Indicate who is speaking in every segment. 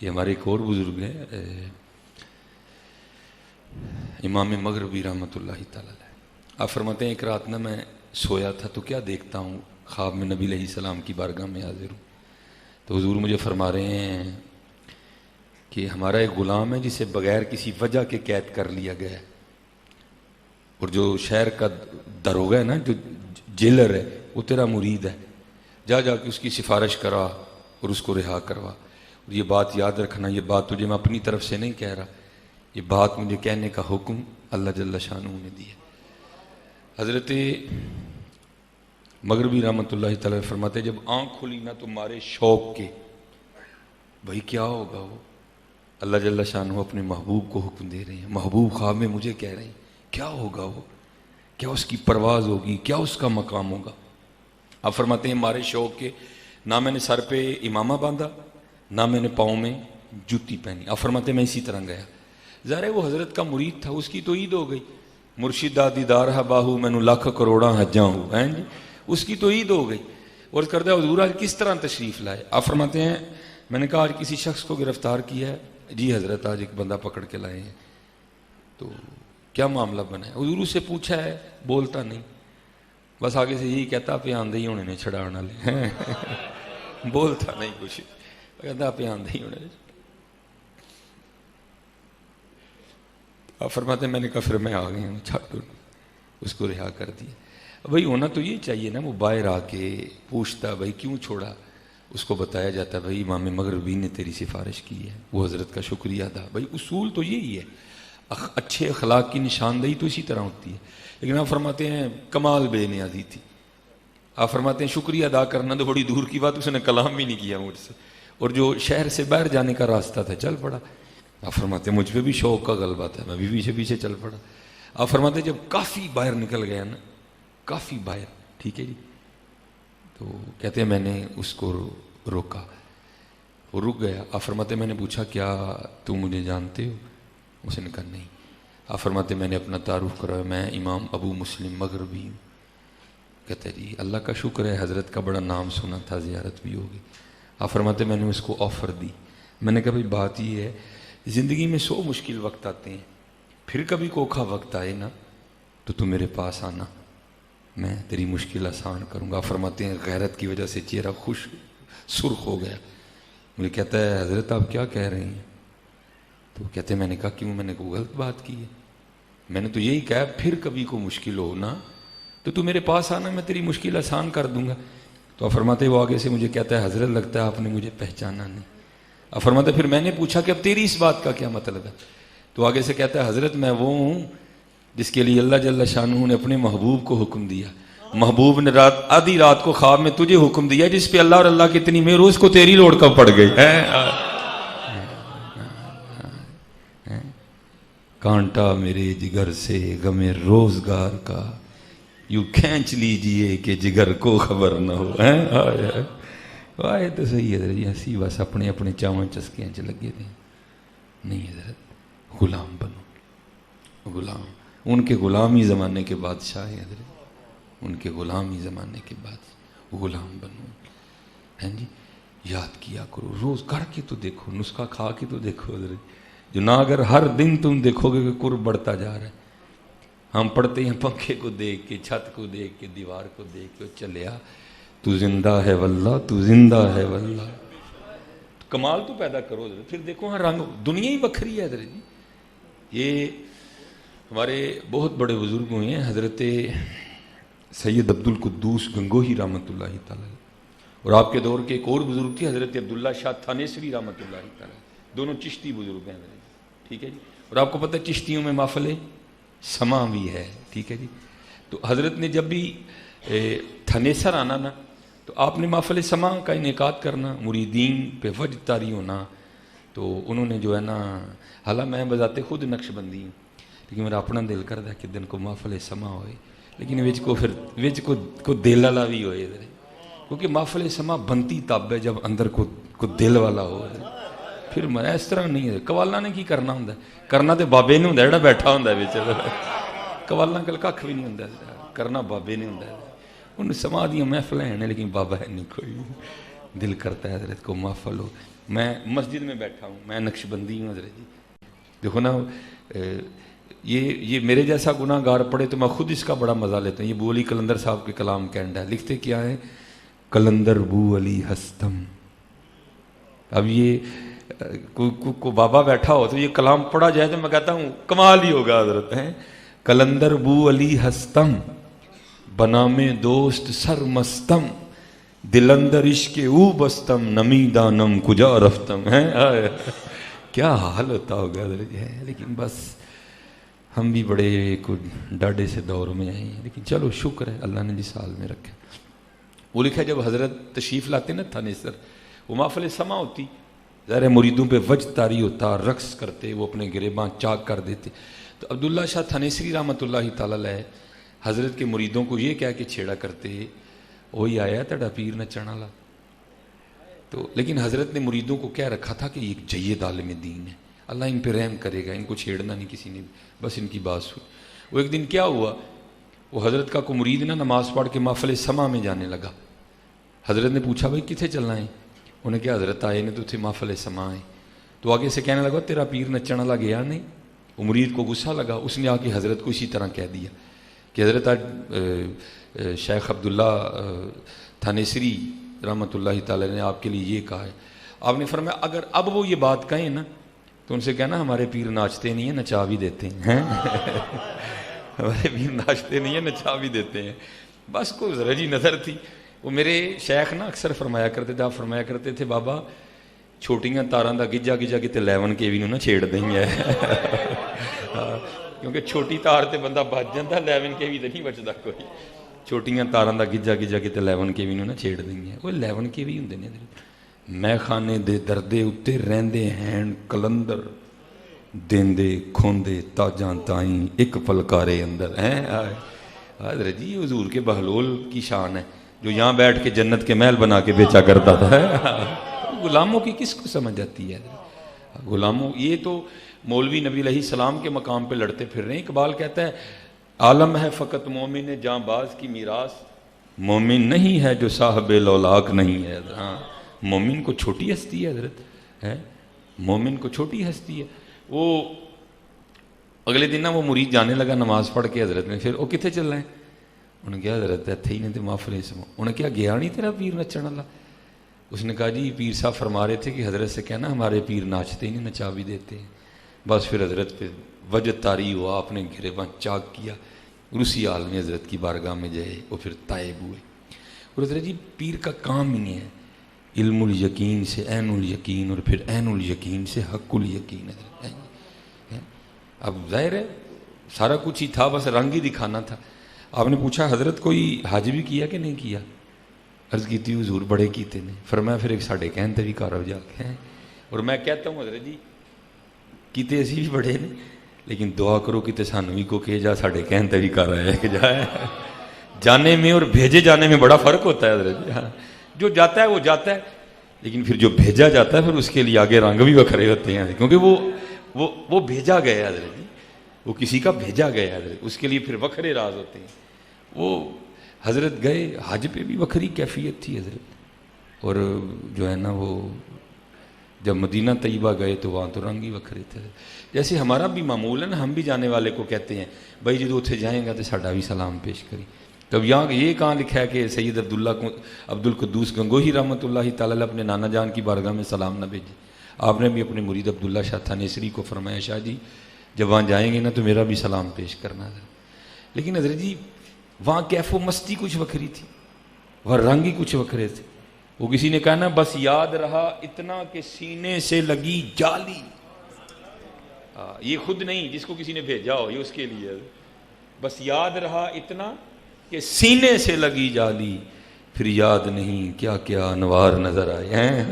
Speaker 1: یہ ہمارے ایک اور بزرگ ہیں امام مغربی رحمۃ اللہ تعالی علیہ. آپ فرماتے ہیں ایک رات نہ میں سویا تھا تو کیا دیکھتا ہوں، خواب میں نبی علیہ السلام کی بارگاہ میں حاضر ہوں تو حضور مجھے فرما رہے ہیں کہ ہمارا ایک غلام ہے جسے بغیر کسی وجہ کے قید کر لیا گیا ہے، اور جو شہر کا داروغہ ہے نا، جو جیلر ہے، وہ تیرا مرید ہے، جا کے اس کی سفارش کرا اور اس کو رہا کروا. اور یہ بات یاد رکھنا، یہ بات تجھے میں اپنی طرف سے نہیں کہہ رہا، یہ بات مجھے کہنے کا حکم اللہ جل شانہ نے دیا. حضرت مغربی رحمۃ اللہ تعالی فرماتے جب آنکھ کھلی نہ تو مارے شوق کے، بھائی کیا ہوگا وہ؟ اللہ جل شانہ اپنے محبوب کو حکم دے رہے ہیں، محبوب خواب میں مجھے کہہ رہے ہیں کیا ہوگا وہ، کیا اس کی پرواز ہوگی، کیا اس کا مقام ہوگا. آپ فرماتے ہیں مارے شوق کے نہ میں نے سر پہ امامہ باندھا نہ میں نے پاؤں میں جوتی پہنی. آپ فرماتے ہیں میں اسی طرح گیا. ظاہر ہے وہ حضرت کا مرید تھا، اس کی تو عید ہو گئی، مرشدہ دیدار ہے باہو مینو لاکھ کروڑاں حجاں ہوں، جی اس کی تو عید ہو گئی. اور کردہ حضور آج کس طرح تشریف لائے؟ آپ فرماتے ہیں میں نے کہا آج کسی شخص کو گرفتار کیا ہے. جی حضرت آج ایک بندہ پکڑ کے لائے ہیں. تو کیا معاملہ بنا ہے؟ حضور سے پوچھا ہے، بولتا نہیں، بس آگے سے یہی کہتا پہ آندے ہی ہونے نے چھڑانا لے بولتا نہیں کچھ، کہتا پہ آندے ہی ہونے نے. آپ فرماتے ہیں میں نے کہا پھر میں آ گئی ہوں، چھاٹو اس کو رہا کر دیا. بھائی ہونا تو یہ چاہیے نا، وہ باہر آ کے پوچھتا بھائی کیوں چھوڑا، اس کو بتایا جاتا ہے بھائی امام مغربی نے تیری سفارش کی ہے، وہ حضرت کا شکریہ ادا. بھائی اصول تو یہی ہے، اچھے اخلاق کی نشاندہی تو اسی طرح ہوتی ہے. لیکن آپ فرماتے ہیں کمال بے نیازی تھی. آپ فرماتے ہیں شکریہ ادا کرنا تو بڑی دور کی بات، اس نے کلام بھی نہیں کیا مجھ سے، اور جو شہر سے باہر جانے کا راستہ تھا چل پڑا. آپ فرماتے ہیں مجھ پہ بھی شوق کا غلبہ تھا، میں بھی پیچھے چل پڑا. آپ فرماتے ہیں جب کافی باہر نکل گیا نا، کافی باہر، ٹھیک ہے جی، تو کہتے ہیں میں نے اس کو روکا، وہ رک گیا. آپ فرماتے ہیں میں نے پوچھا کیا تم مجھے جانتے ہو؟ اس نے کہا نہیں. آپ فرماتے ہیں میں نے اپنا تعارف کرایا، میں امام ابو مسلم مغربی ہوں. کہتے ہیں جی اللہ کا شکر ہے حضرت کا بڑا نام سنا تھا، زیارت بھی ہوگی. آپ فرماتے ہیں میں نے اس کو آفر دی. میں نے کہا بھائی بات یہ ہے زندگی میں 100 مشکل وقت آتے ہیں، پھر کبھی کوکھا وقت آئے نا تو تم میرے پاس آنا، میں تیری مشکل آسان کروں گا. فرماتے ہیں غیرت کی وجہ سے چہرہ خوش سرخ ہو گیا. مجھے کہتا ہے حضرت آپ کیا کہہ رہے ہیں؟ تو کہتے ہیں میں نے کہا کیوں؟ میں نے کوئی غلط بات کی ہے؟ میں نے تو یہی کہا پھر کبھی کو مشکل ہو نا تو تو میرے پاس آنا، میں تیری مشکل آسان کر دوں گا. تو آپ فرماتے ہیں وہ آگے سے مجھے کہتا ہے حضرت لگتا ہے آپ نے مجھے پہچانا نہیں. آپ فرماتے ہیں پھر میں نے پوچھا کہ اب تیری اس بات کا کیا مطلب ہے؟ تو آگے سے کہتا ہے حضرت میں وہ ہوں جس کے لیے اللہ جل شانہ نے اپنے محبوب کو حکم دیا. محبوب نے آدھی رات کو خواب میں تجھے حکم دیا جس پہ اللہ اور اللہ کی اتنی مہر اس کو تیری لوڑ کب پڑ گئی. کانٹا میرے جگر سے غم روزگار کا یوں کھینچ لیجئے کہ جگر کو خبر نہ ہو. آئے تو صحیح حضرت جی، ہنسی بس اپنے اپنے چاواں چسکیاں چ لگے تھے. نہیں حضرت غلام بنو، غلام. ان کے غلامی زمانے کے بادشاہ ہیں حضرت، ان کے غلامی زمانے کے بعد غلام بنو. ہیں جی یاد کیا کرو، روز کر کے تو دیکھو، نسخہ کھا کے تو دیکھو حضرت. جو نہ اگر ہر دن تم دیکھو گے کہ قرب بڑھتا جا رہا ہے. ہم پڑھتے ہیں پنکھے کو دیکھ کے، چھت کو دیکھ کے، دیوار کو دیکھ کے چلیا تو زندہ ہے واللہ، تو زندہ ہے واللہ. کمال تو پیدا کرو حضرت، پھر دیکھو ہاں رنگ دنیا ہی بکھری ہے حضرت جی. یہ ہمارے بہت بڑے بزرگ ہوئے ہیں، حضرت سید عبد القدوس گنگوہی رحمۃ اللہ تعالی، اور آپ کے دور کے ایک اور بزرگ تھے حضرت عبداللہ شاہ تھانیسوی رحمۃ اللہ تعالی. دونوں چشتی بزرگ ہیں حضرت، ٹھیک ہے جی. اور آپ کو پتہ ہے چشتیوں میں محفل سما بھی ہے، ٹھیک ہے جی. تو حضرت نے جب بھی تھنیسر آنا نا تو آپ نے محفل سما کا انعقاد کرنا، مریدین پہ وجد طاری ہونا. تو انہوں نے جو ہے نا، حالانکہ میں بذات خود نقش بندی ہوں لیکن میرا اپنا دل کرتا ہے کہ دن کو محفل سما ہوئے، لیکن وچ کو دل والا بھی ہوئے ادھر، کیونکہ محفل سما بنتی تب ہے جب اندر کو دل والا ہو. پھر میں اس طرح نہیں ہے. قوالاں نے کی کرنا ہوں، کرنا تو بابے نے ہوں جڑا بیٹھا ہوں بچ. قوالاں کل کھ بھی نہیں ہوں، کرنا بابے نے ہوں. ان سما دیا محفل ہیں لیکن بابا ہے نہیں کوئی. دل کرتا ہے حضرت کو محفل ہو. میں مسجد میں بیٹھا ہوں, میں نقشبندی ہوں حضرت جی. دیکھو نا یہ میرے جیسا گناہ گار پڑے تو میں خود اس کا بڑا مزہ لیتا ہوں. یہ بو علی قلندر صاحب کے کلام کا اینڈ ہے. لکھتے کیا ہے؟ قلندر بو علی ہستم. اب یہ کو بابا بیٹھا ہو تو یہ کلام پڑھا جائے تو میں کہتا ہوں کمال ہی ہوگا حضرت. ہیں قلندر بو علی ہستم بنام دوست سر مستم دل اندر عشق او بستم نمی دانم کجا رفتم. ہیں کیا حال ہوتا ہوگا حضرت. لیکن بس ہم بھی بڑے ڈاڈے سے دور میں آئے ہیں. لیکن چلو شکر ہے اللہ نے جس حال میں رکھا. وہ لکھا جب حضرت تشریف لاتے نا تھانے سر, وہ محفل سما ہوتی, ظاہر مریدوں پہ وجد طاری ہوتا, رقص کرتے, وہ اپنے گریباں چاک کر دیتے. تو عبداللہ شاہ تھانیسری رحمۃ اللہ تعالیٰ علیہ حضرت کے مریدوں کو یہ کہہ کے چھیڑا کرتے, وہی آیا تڑا پیر نچن والا. تو لیکن حضرت نے مریدوں کو کہہ رکھا تھا کہ یہ ایک جید عالم دین ہے, اللہ ان پہ رحم کرے گا, ان کو چھیڑنا نہیں کسی نے, بس ان کی بات سن. وہ ایک دن کیا ہوا, وہ حضرت کا کو مرید نا نماز پڑھ کے محفل سما میں جانے لگا. حضرت نے پوچھا بھائی کتنے چلنا ہے؟ انہیں کیا حضرت آئے نے تو اتنے محفل سما ہے. تو آگے سے کہنے لگا تیرا پیر نچن والا گیا نہیں. وہ مرید کو غصہ لگا, اس نے آ کے حضرت کو اسی طرح کہہ دیا کہ حضرت آج شیخ عبداللہ تھانیسری رحمۃ اللہ تعالی نے آپ کے لیے یہ کہا ہے. آپ نے فرمایا اگر اب وہ یہ بات کہیں نا تو ان سے کہنا ہمارے پیر ناچتے نہیں ہیں, نچا بھی دیتے ہیں. ہمارے پیر ناچتے نہیں ہیں, نچا بھی دیتے ہیں. بس کوئی ذرا نظر تھی. وہ میرے شیخ نا اکثر فرمایا کرتے تھے, آپ فرمایا کرتے تھے بابا چھوٹیاں تاراں دا گجا گجا کتے 11 کے بھی نہ چھیڑ دیں گے. کیونکہ چھوٹی تار تے بندہ بچ جاتا, 11 کے بھی تو نہیں بچتا کوئی. چھوٹیاں تاراں دا گجا گجا کتے 11 کے بھی نہ چھیڑ دیں گے. وہ 11 کے بھی ہوندے نے. میں خانے دے دردے اتے رہندے ہیں کلندر دیندے کھوندے تاجاں تائیں ایک پلکارے اندر. ہیں حضرت جی حضور کے بہلول کی شان ہے جو یہاں بیٹھ کے جنت کے محل بنا کے بیچا کرتا تھا. غلاموں کی کس کو سمجھ آتی ہے غلاموں. یہ تو مولوی نبی علیہ السلام کے مقام پہ لڑتے پھر رہے ہیں. اقبال کہتا ہے عالم ہے فقط مومن جاں باز کی میراث, مومن نہیں ہے جو صاحب لولاک نہیں ہے. ہاں مومن کو چھوٹی ہستی ہے حضرت, ہے مومن کو چھوٹی ہستی ہے. وہ اگلے دن نا وہ مرید جانے لگا نماز پڑھ کے حضرت میں, پھر وہ کتنے چل رہے ہیں؟ انہیں کیا حضرت اتنے ہی نہیں تو محفل سما. انہیں کیا گیا نہیں تیرا پیر نچن والا؟ اس نے کہا جی پیر صاحب فرما رہے تھے کہ حضرت سے کہنا ہمارے پیر ناچتے ہی نہیں, نچا بھی دیتے ہیں. بس پھر حضرت پہ وجد طاری ہوا, آپ نے گریباں چاک کیا, اور اسی حال میں حضرت کی بارگاہ میں جائے وہ پھر تائب ہوئے. اور حضرت جی پیر کا کام ہی ہے علم الیقین سے عین الیقین, اور پھر عین الیقین سے حق الیقین. اب ظاہر ہے سارا کچھ ہی تھا, بس رنگ ہی دکھانا تھا. آپ نے پوچھا حضرت کوئی حج بھی کیا کہ نہیں کیا؟ عرض کی تھی حضور بڑے کیتے نے. فرمایا پھر ایک ساڑھے کہن تے بھی کارو جا کے ہیں. اور میں کہتا ہوں حضرت جی کیتے اسی بھی بڑے نے, لیکن دعا کرو کتے سانو بھی کو کہ جا ساڑھے کہن تے بھی کار آیا کہ جائے. جانے میں اور بھیجے جانے میں بڑا فرق ہوتا ہے حضرت جی. ہاں جو جاتا ہے وہ جاتا ہے, لیکن پھر جو بھیجا جاتا ہے پھر اس کے لیے آگے رنگ بھی وکھرے ہوتے ہیں, کیونکہ وہ بھیجا گیا ہے حضرت جی, وہ کسی کا بھیجا گیا ہے حضرت, اس کے لیے پھر وکھرے راز ہوتے ہیں. وہ حضرت گئے حج پہ بھی وکھری کیفیت تھی حضرت. اور جو ہے نا وہ جب مدینہ طیبہ گئے تو وہاں تو رنگ ہی وکھرے تھے. جیسے ہمارا بھی معمول ہے نا, ہم بھی جانے والے کو کہتے ہیں بھائی جدو اتنے جائیں گا تو ساڈا بھی سلام پیش کری. تب یہاں یہ کہاں لکھا ہے کہ سید عبد القدوس گنگوہی رحمۃ اللہ تعالیٰ اپنے نانا جان کی بارگاہ میں سلام نہ بھیجے. آپ نے بھی اپنے مرید عبداللہ شاہ تھانیسری کو فرمایا شاہ جی جب وہاں جائیں گے نا تو میرا بھی سلام پیش کرنا. لیکن حضرت جی وہاں کیف و مستی کچھ وکھری تھی, وہاں رنگ ہی کچھ وکھرے تھے. وہ کسی نے کہا نا بس یاد رہا اتنا کہ سینے سے لگی جالی. یہ خود نہیں جس کو کسی نے بھیجا ہو, یہ اس کے لیے بس یاد رہا اتنا کہ سینے سے لگی جالی, پھر یاد نہیں کیا کیا انوار نظر آئے ہیں.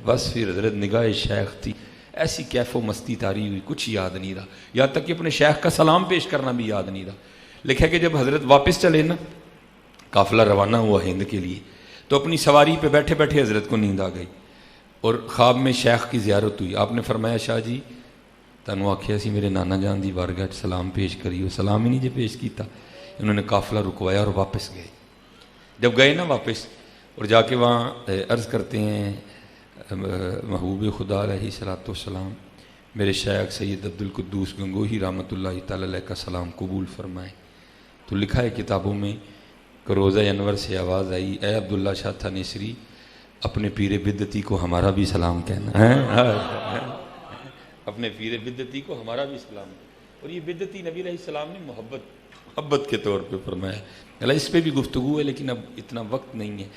Speaker 1: بس پھر حضرت نگاہ شیخ تھی, ایسی کیف و مستی تاری ہوئی, کچھ یاد نہیں رہا. یہاں تک کہ اپنے شیخ کا سلام پیش کرنا بھی یاد نہیں رہا. لکھا کہ جب حضرت واپس چلے نا, قافلہ روانہ ہوا ہند کے لیے, تو اپنی سواری پہ بیٹھے بیٹھے حضرت کو نیند آ گئی, اور خواب میں شیخ کی زیارت ہوئی. آپ نے فرمایا شاہ جی تانوں آکھیا سی میرے نانا جان دی بارگاہ سلام پیش کریو, سلام ہی نہیں جے پیش کیتا. انہوں نے قافلہ رکوایا اور واپس گئے. جب گئے نا واپس اور جا کے وہاں عرض کرتے ہیں محبوب خدا علیہ صلاۃ والسلام میرے شیخ سید عبدالقدوس گنگوہی رحمۃ اللہ تعالی علیہ کا سلام قبول فرمائیں. تو لکھا ہے کتابوں میں کہ روزہ انور سے آواز آئی اے عبداللہ شاہ تھا نصری اپنے پیر بدعتی کو ہمارا بھی سلام کہنا ہے. اپنے پیر بدعتی کو ہمارا بھی سلام. اور یہ بدعتی نبی علیہ السلام نے محبت کے طور پہ فرمایا. اللہ اس پہ بھی گفتگو ہے لیکن اب اتنا وقت نہیں ہے.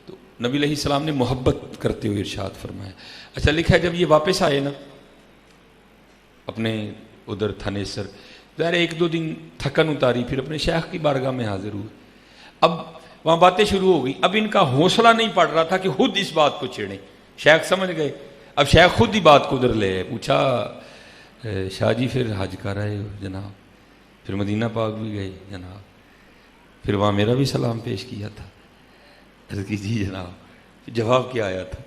Speaker 1: تو نبی علیہ السلام نے محبت کرتے ہوئے ارشاد فرمایا. اچھا لکھا ہے جب یہ واپس آئے نا اپنے ادھر تھانیسر ظاہر 1-2 دن تھکن اتاری پھر اپنے شیخ کی بارگاہ میں حاضر ہوئے. اب وہاں باتیں شروع ہو گئی. اب ان کا حوصلہ نہیں پڑ رہا تھا کہ خود اس بات کو چھیڑیں. شیخ سمجھ گئے. اب شیخ خود ہی بات کو ادھر لے پوچھا شاہ جی پھر حج کر آئے ہو جناب, پھر مدینہ پاک بھی گئے جناب, پھر وہاں میرا بھی سلام پیش کیا تھا. عرض کی جی جناب. جواب کیا آیا تھا؟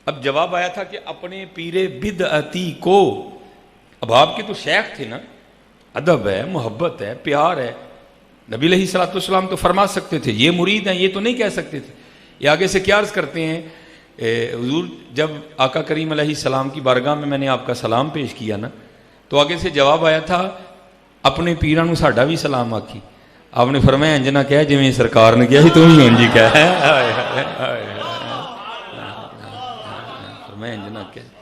Speaker 1: اب جواب آیا تھا کہ اپنے پیر بدعتی کو, اب آپ کے تو شیخ تھے نا, ادب ہے, محبت ہے, پیار ہے. نبی علیہ الصلوۃ والسلام تو فرما سکتے تھے یہ مرید ہیں, یہ تو نہیں کہہ سکتے تھے. یہ آگے سے کیا عرض کرتے ہیں حضور جب آقا کریم علیہ السلام کی بارگاہ میں نے آپ کا سلام پیش کیا نا تو آگے سے جواب آیا تھا اپنے پیراں نوں ساڈا بھی سلام آکھی. آپ نے فرمایا انج نہ کہہ جویں سرکار نے کیا تم ہی انج کہہ. فرمایا انج نہ کہہ.